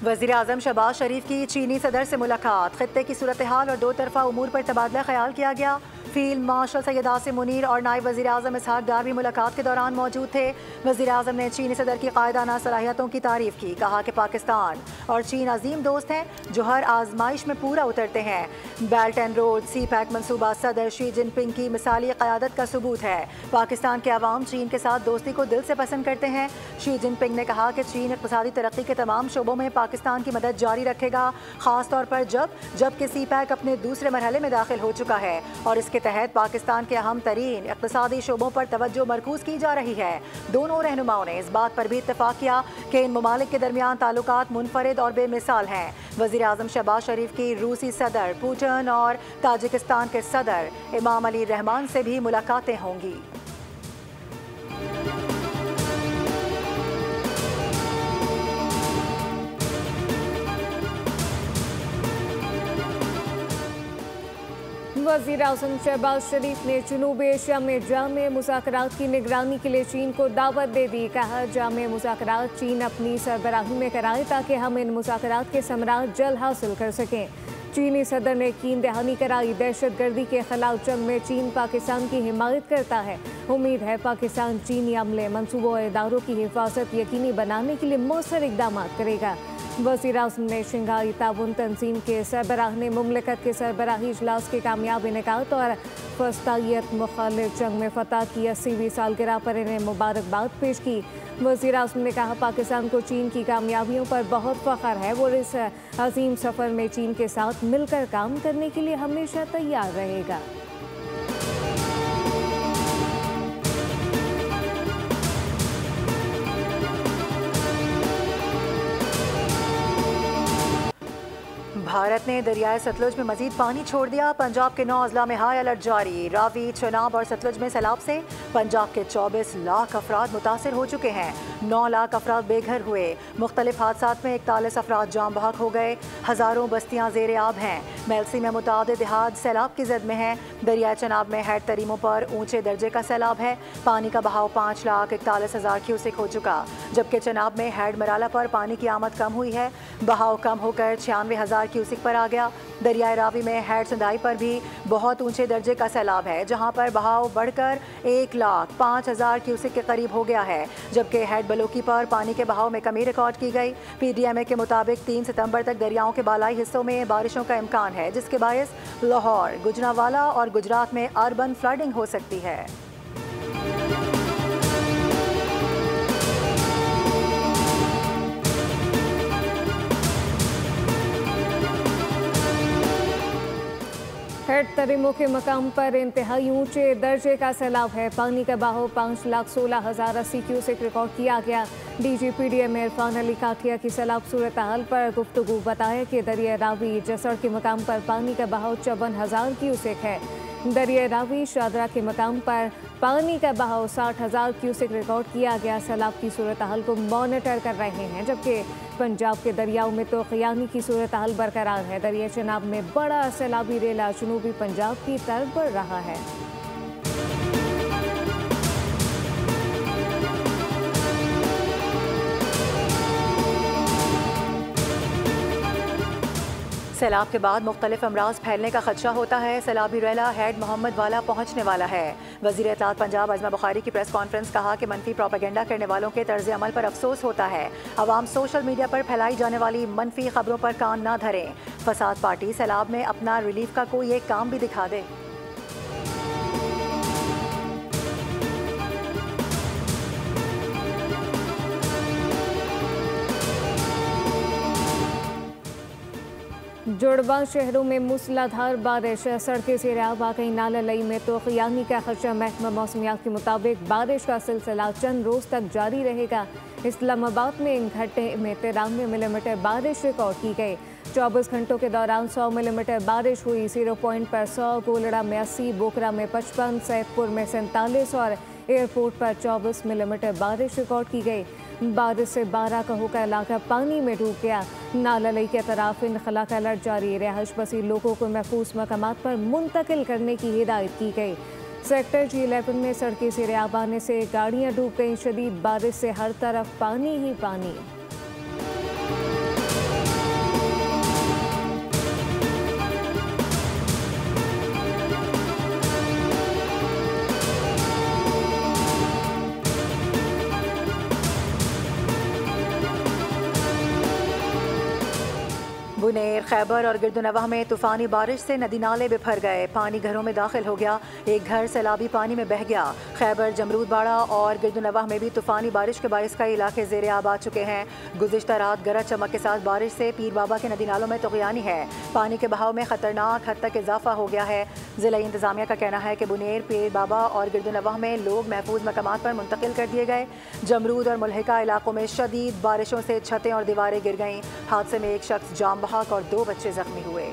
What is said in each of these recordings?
वज़ीर आज़म शहबाज शरीफ की चीनी सदर से मुलाकात, खित्ते की सूरत हाल और दो तरफा उमूर पर तबादला ख्याल किया गया। फील्ड मार्शल सैयद आसिम मुनीर और नायब वज़ीर आज़म इसहाक डार भी मुलाकात के दौरान मौजूद थे। वज़ीर आज़म ने चीनी सदर की कायदाना सलाहियतों की तारीफ की, कहा कि पाकिस्तान और चीन अजीम दोस्त हैं जो हर आजमाइश में पूरा उतरते हैं। Belt and road CPEC मनसूबा सदर शी जिनपिंग की मिसाली क़यादत का सबूत है। पाकिस्तान के अवाम चीन के साथ दोस्ती को दिल से पसंद करते हैं। शी जिनपिंग ने कहा कि चीन इक़्तिसादी तरक्की के तमाम शोबों में पाकिस्तान की मदद जारी रखेगा, खास तौर पर जबकि सी पैक अपने दूसरे मरहले में दाखिल हो चुका है और इसके तहत पाकिस्तान के अहम तरीन इक़्तिसादी शोबों पर तवज्जो मरकूज की जा रही है। दोनों रहनुमाओं ने इस बात पर भी इत्तफाक किया कि इन ममालिक के दरमियान ताल्लुकात मुनफरिद और बेमिसाल हैं। वज़ीर आज़म शहबाज शरीफ की रूसी सदर पुतिन और ताजिकिस्तान के सदर इमाम अली रहमान से भी मुलाकातें होंगी। वज़ीर आज़म शहबाज शरीफ ने जनूबी एशिया में जामे मुज़ाकरात की निगरानी के लिए चीन को दावत दे दी। कहा, जामे मुज़ाकरात चीन अपनी सरबराही में कराए ताकि हम इन मुज़ाकरात के समरात जल्द हासिल कर सकें। चीनी सदर ने यकीन दहानी कराई, दहशत गर्दी के खिलाफ जंग में चीन पाकिस्तान की हिमायत करता है। उम्मीद है पाकिस्तान चीनी अमले, मनसूबों और इदारों की हिफाजत यकीनी बनाने के लिए मौसर इक़दाम करेगा। वज़ीर आज़म ने शंघाई ताउन तंजीम के सरबराह ने मुमलिकत के सरबराही इजलास के कामयाब इनेकात और फस्तायत मुखालिफ जंग में फतह की 80वीं सालगिरह पर इन्हें मुबारकबाद पेश की। वज़ीर आज़म ने कहा, पाकिस्तान को चीन की कामयाबियों पर बहुत फ़ख्र है। वो इस अजीम सफ़र में चीन के साथ मिलकर काम करने के लिए हमेशा तैयार रहेगा। भारत ने दरियाए सतलुज में मजीद पानी छोड़ दिया। पंजाब के 9 अजला में हाई अलर्ट जारी। रावी, चनाब और सतलुज में सैलाब से पंजाब के 24 लाख अफराद मुतासर हो चुके हैं। 9 लाख अफराद बेघर हुए। मुख्तलिफ हादसात में 41 अफराद जाम बहक हो गए। हज़ारों बस्तियाँ ज़ेर आब हैं। मेलसी में मुतादिद देहात सैलाब की जद में है। दरिया चनाब में हैड तरीमों पर ऊंचे दर्जे का सैलाब है। पानी का बहाव 5,41,000 क्यूसिक हो चुका, जबकि चनाब में हैड मराला पर पानी की आमद कम हुई है। बहाव कम होकर 96,000 क्यूसिक पर आ गया। दरियाए रावी में हैड संदाई पर भी बहुत ऊंचे दर्जे का सैलाब है, जहां पर बहाव बढ़कर 1,05,000 क्यूसिक के करीब हो गया है, जबकि हैड बलोकी पर पानी के बहाव में कमी रिकॉर्ड की गई। PDMA के मुताबिक 3 सितंबर तक दरियाओं के बालाई हिस्सों में बारिशों का इम्कान है, जिसके बायस लाहौर, गुजरांवाला और गुजरात में अर्बन फ्लडिंग हो सकती है। हेड तरीमों के मकाम पर इंतहाई ऊंचे दर्जे का सैलाब है। पानी का बहाव 5,16,080 क्यूसेक रिकॉर्ड किया गया। DG PDMA इरफान अली काठिया की सैलाब सूरत हाल पर गुफ्तगू बताया कि दरिया रावी जसर के मकाम पर पानी का बहाव 54,000 क्यूसेक है। दरिया रावी शादरा के मकाम पर पानी का बहाव 60,000 क्यूसेक रिकॉर्ड किया गया। सैलाब की सूरत हाल को मॉनिटर कर रहे हैं, जबकि पंजाब के दरियाओं में तो क़यानी की सूरत हाल बरकरार है। दरिया चनाब में बड़ा सैलाबी रेला जनूबी पंजाब की तरफ बढ़ रहा है। सैलाब के बाद मुख्तलिफ अमराज फैलने का खदशा होता है। सैलाबी रेला हैड मोहम्मद वाला पहुँचने वाला है। वज़ीर इत्तलात पंजाब अज़मा बुखारी की प्रेस कॉन्फ्रेंस, कहा कि मनफी प्रोपेगेंडा करने वालों के तर्ज अमल पर अफसोस होता है। अवाम सोशल मीडिया पर फैलाई जाने वाली मनफी खबरों पर कान ना धरें। फसाद पार्टी सैलाब में अपना रिलीफ का कोई एक काम भी दिखा दे। जुड़वा शहरों में मूसलाधार बारिश, सड़कें सैराब आ गई। नालालई में तो क़यानी का खदशा। महकमा मौसमियात के मुताबिक बारिश का सिलसिला चंद रोज़ तक जारी रहेगा। इस्लामाबाद में 1 घंटे में 93 मिलीमीटर बारिश रिकॉर्ड की गई। 24 घंटों के दौरान 100 मिलीमीटर बारिश हुई। 0 पॉइंट पर 100, गोलड़ा में 80, बोकरा में 55, सैदपुर में 47 और एयरपोर्ट पर 24 मिलीमीटर बारिश रिकॉर्ड की गई। बारिश से 12 कहों का इलाका पानी में डूब गया। नालालई के तरफ इनखला का अलर्ट जारी। रिहाइश पसीर लोगों को महफूज मकामात पर मुंतकिल करने की हिदायत की गई। सेक्टर G11 में सड़कें सैराब आने से गाड़ियां डूब गईं। शदीद बारिश से हर तरफ पानी ही पानी। बुनेर, खैबर और गिरदुनवाह में तूफानी बारिश से नदी नाले बिफर गए। पानी घरों में दाखिल हो गया। एक घर सैलाबी पानी में बह गया। खैबर, जमरूदबाड़ा और गिरदुनवाह में भी तूफानी बारिश के बायस कई इलाके ज़ेरे आब आ चुके हैं। गुज़िश्ता रात गरज चमक के साथ बारिश से पीर बाबा के नदी नालों में तुग़यानी है। पानी के बहाव में खतरनाक हद तक इजाफा हो गया है। ज़िला इंतज़ामिया का कहना है कि बुनेर, पीर बाबा और गिरदुनवाह में लोग महफूज मकामात पर मुंतकिल कर दिए गए। जमरूद और मुल्हिका इलाकों में शदीद बारिशों से छतें और दीवारें गिर गईं। हादसे में एक शख्स जाम बहक और 2 बच्चे जख्मी हुए।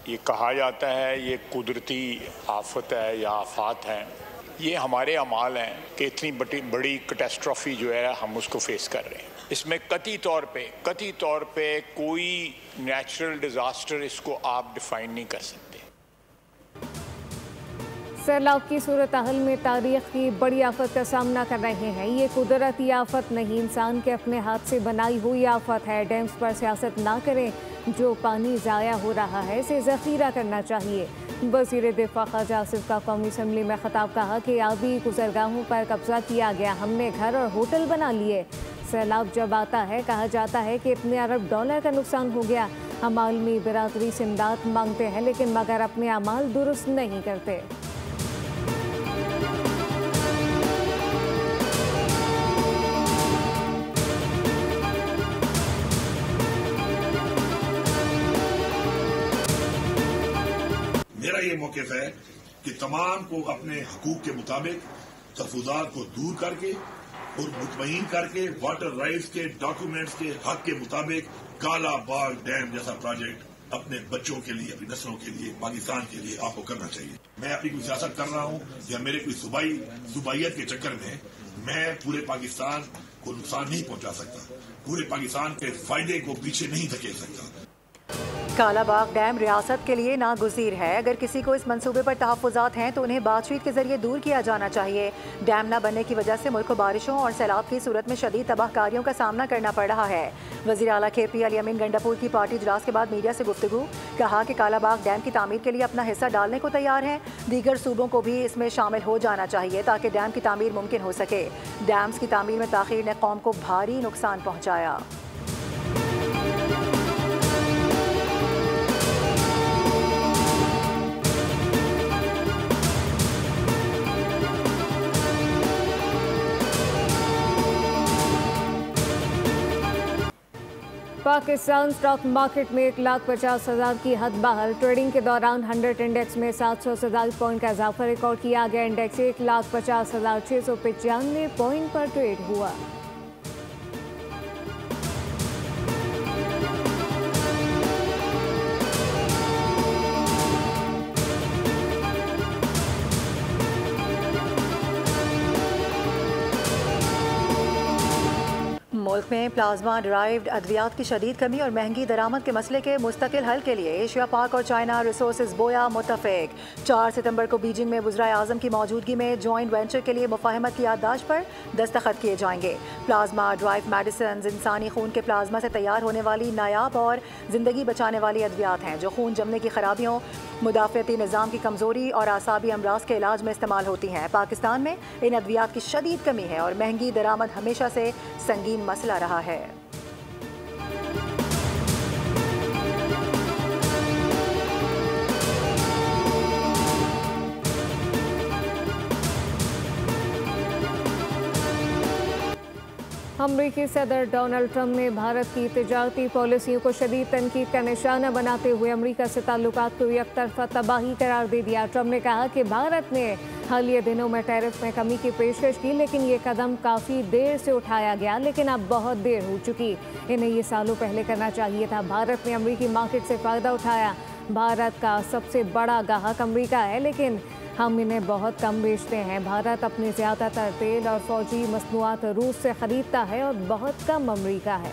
ये कहा जाता है ये कुदरती आफत है या आफात है, ये हमारे अमाल हैं कि इतनी बड़ी कैटास्ट्रॉफी जो है हम उसको फेस कर रहे हैं। इसमें कतई तौर पे कोई नेचुरल डिज़ास्टर इसको आप डिफाइन नहीं कर सकते। सैलाब की सूरत हाल में तारीख की बड़ी आफत का सामना कर रहे हैं। ये कुदरती आफत नहीं, इंसान के अपने हाथ से बनाई हुई आफत है। डैम्स पर सियासत ना करें। जो पानी ज़ाया हो रहा है इसे ज़ख़ीरा करना चाहिए। वज़ीर दिफ़ा ख्वाजा आसिफ का कौमी असम्बली में ख़ताब कहा कि आबी गुज़रगाहों पर कब्ज़ा किया गया, हमने घर और होटल बना लिए। सैलाब जब आता है कहा जाता है कि इतने अरब डॉलर का नुकसान हो गया। हम आलमी बिरादरी से इमदाद मांगते हैं लेकिन मगर अपने अमाल दुरुस्त नहीं करते। मेरा ये मौक़िफ़ है कि तमाम को अपने हकूक़ के मुताबिक तहफ़्फ़ुज़ात को दूर करके और मुतमईन करके वाटर राइट्स के डॉक्यूमेंट्स के हक के मुताबिक काला बाग डैम जैसा प्रोजेक्ट अपने बच्चों के लिए, अपनी नस्लों के लिए, पाकिस्तान के लिए आपको करना चाहिए। मैं अपनी कोई सियासत कर रहा हूँ या मेरे कोई सूबाइयत के चक्कर में मैं पूरे पाकिस्तान को नुकसान नहीं पहुंचा सकता, पूरे पाकिस्तान के फायदे को पीछे नहीं धकेल सकता। कालाबाग डैम रियासत के लिए नागुज़ीर है। अगर किसी को इस मंसूबे पर तहफ़्फ़ुज़ात हैं तो उन्हें बातचीत के जरिए दूर किया जाना चाहिए। डैम न बनने की वजह से मुल्क को बारिशों और सैलाब की सूरत में शदीद तबाहकारियों का सामना करना पड़ रहा है। वज़ीर आला KP अली अमीन गंडापुर की पार्टी इजलास के बाद मीडिया से गुफ्तगू, कहा कि कालाबाग डैम की तामीर के लिए अपना हिस्सा डालने को तैयार हैं। दीगर सूबों को भी इसमें शामिल हो जाना चाहिए ताकि डैम की तामीर मुमकिन हो सके। डैम्स की तामीर में ताख़ीर ने कौम को भारी नुकसान पहुँचाया। पाकिस्तान स्टॉक मार्केट में 1,50,000 की हद बहाल। ट्रेडिंग के दौरान 100 इंडेक्स में 747 पॉइंट का इजाफा रिकॉर्ड किया गया। इंडेक्स 1,50,695 पॉइंट पर ट्रेड हुआ। मुल्क में प्लाज्मा ड्राइव्ड अद्वियात की शदीद कमी और महंगी दरामद के मसले के मुस्तकिल हल के लिए एशिया पाक और चाइना रिसोर्सेज बोया मुतफिक। 4 सितंबर को बीजिंग में वज़ीर आज़म की मौजूदगी में जॉइंट वेंचर के लिए मुफाहमत की याददाश्त पर दस्तखत किए जाएंगे। प्लाज्मा ड्राइव मेडिसिन इंसानी खून के प्लाज्मा से तैयार होने वाली नायाब और ज़िंदगी बचाने वाली अद्वियात हैं जो खून जमने की खराबियों, मुदाफ़ती निज़ाम की कमज़ोरी और आसाबी अमराज के इलाज में इस्तेमाल होती हैं। पाकिस्तान में इन अद्वियात की शदीद कमी है और महंगी दरामद हमेशा से संगीन मसला रहा है। अमरीकी सदर डोनाल्ड ट्रंप ने भारत की तिजारती पॉलिसियों को शदीद तनकीद का निशाना बनाते हुए अमरीका से ताल्लुकात को एक तरफा तबाही करार दे दिया। ट्रंप ने कहा कि भारत ने हालिया दिनों में टैरिफ में कमी की पेशकश की लेकिन ये कदम काफ़ी देर से उठाया गया, लेकिन अब बहुत देर हो चुकी। इन्हें ये सालों पहले करना चाहिए था। भारत ने अमरीकी मार्केट से फ़ायदा उठाया। भारत का सबसे बड़ा ग्राहक अमरीका है लेकिन हम इन्हें बहुत कम बेचते हैं। भारत अपने ज़्यादातर तेल और फौजी मसनूआत रूस से ख़रीदता है और बहुत कम अमरीका है।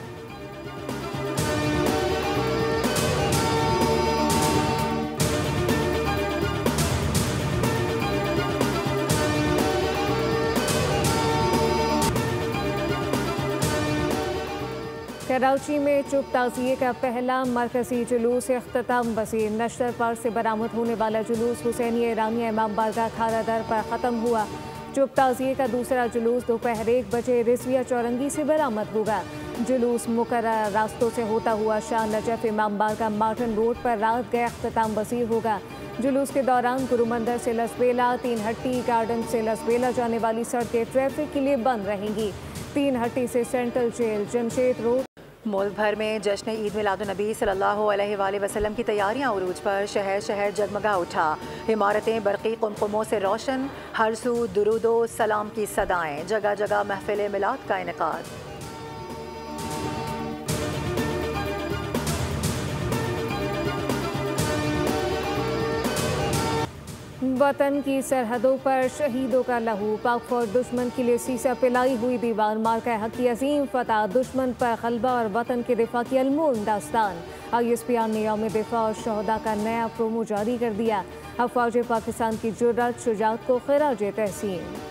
कराची में चुप ताज़िए का पहला मरकजी जुलूस इख्तिताम पजीर। नश्तर पार से बरामद होने वाला जुलूस हुसैनी ईरानी इमाम बारगाह खारा दर पर ख़त्म हुआ। चुप ताज़िए का दूसरा जुलूस दोपहर 1 बजे रिजविया चौरंगी से बरामद होगा। जुलूस मुकर्रर रास्तों से होता हुआ शाह नजफ इमाम बारगाह मार्टन रोड पर रात गए इख्तिताम पजीर होगा। जुलूस के दौरान गुरु मंदिर से लसबेला, तीन हट्टी गार्डन से लसबेला जाने वाली सड़कें ट्रैफिक के लिए बंद रहेंगी। तीन हट्टी से सेंट्रल जेल, जमशेद रोड। मुल्क भर में जश्न ईद मिलादुन्नबी सल्लल्लाहु अलैहि वसल्लम की तैयारियां उरूज पर। शहर शहर जगमगा उठा। इमारतें बरक़ी कुमकुमों से रोशन। हर सू दुरूदो सलाम की सदाएं। जगह जगह महफिल मिलाद का इनेकाद। वतन की सरहदों पर शहीदों का लहू। पाक फौज दुश्मन के लिए सीसा पिलाई हुई दीवार। मार्का हक की अजीम फतह। दुश्मन पर गलबा और वतन के दिफा की अनमोल दास्तान। ISPR ने यौम दिफा और शहदा का नया प्रोमो जारी कर दिया। अफवाज पाकिस्तान की जुर्रत शुजाअत को खिराज तहसीन।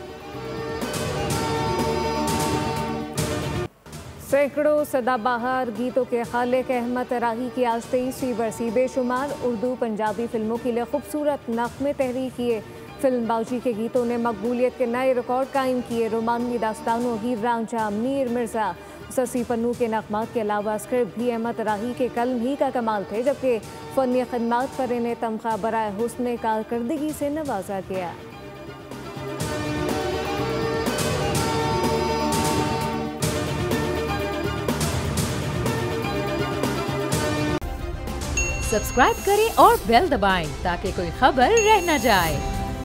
सैकड़ों सदाबहार गीतों के खालिक अहमद राही की आज 23वीं बरसी। बेशुमार उर्दू पंजाबी फिल्मों के लिए खूबसूरत नग़्मे तहरीर किए। फिल्मबाजी के गीतों ने मकबूलियत के नए रिकॉर्ड कायम किए। रोमानवी दास्तानों हीर रांझा, मीर मिर्ज़ा, ससी पन्नू के नग़मात के अलावा स्क्रिप्ट भी अहमद राही के कलम ही का कमाल थे, जबकि फ़नी खिदमात पर इन्हें तमख़ा बराए हुस्न कारकर्दगी से नवाजा गया। सब्सक्राइब करें और बेल दबाएं ताकि कोई खबर रह न जाए।